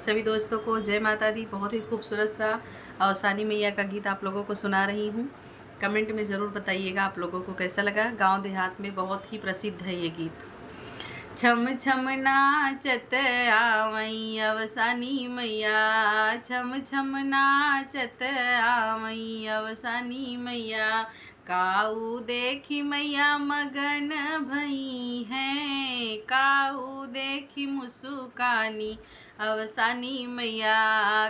सभी दोस्तों को जय माता दी। बहुत ही खूबसूरत सा अवसानी मैया का गीत आप लोगों को सुना रही हूँ। कमेंट में ज़रूर बताइएगा आप लोगों को कैसा लगा। गांव देहात में बहुत ही प्रसिद्ध है ये गीत। छम छम नाचत आवई अवसानी मैया, छम छम नाचत आवई अवसानी मैया। काऊ देखी मैया मगन भई है, काऊ देखी मुसुकानी अवसानी मैया,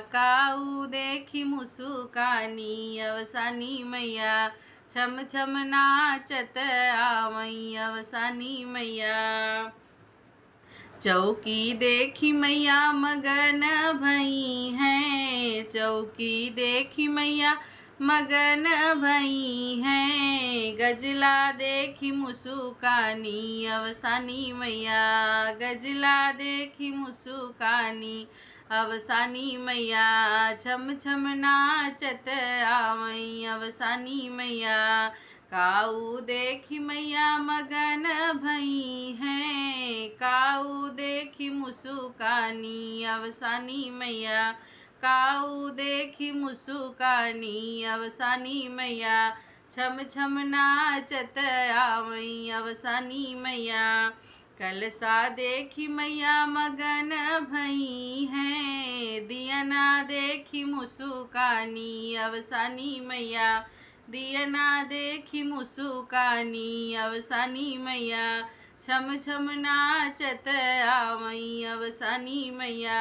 काऊ देखी मुसुकानी अवसानी मैया। छम छम नाचत आवई अवसानी मैया। चौकी देखी मैया मगन भई है, चौकी देखी मैया मगन भई है। गजला देखी मुसुकानी अवसानी मैया, गजला देखी मुसुकानी अवसानी मैया। छम छम नाचत आवई अवसानी मैया, काऊ देखी मैया मगन भई है, काऊ देखी मुसुकानी अवसानी मैया, काऊ देखी मुसुकानी अवसानी मैया। छम छम नाचत आवई अवसानी मैया। कलसा देखी मैया मगन भई है, दियना देखी मुसुकानी अवसानी मैया, दियना देखी मुसुकानी अवसानी मैया। छम छम नाचत आवई अवसानी मैया।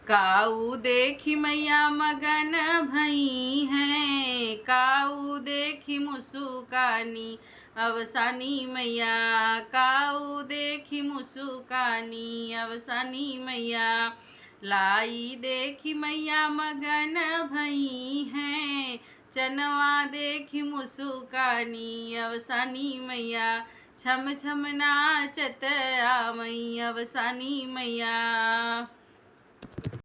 काऊ देखी मैया मगन भई है, काऊ देखी मुसुकानी अवसानी मैया, काऊ देखी मुसुकानी अवसानी मैया। लाई देखी मैया मगन भई है, चनवा देखी मुसुकानी अवसानी मैया। छम छम नाचत आवई अवसानी मैया।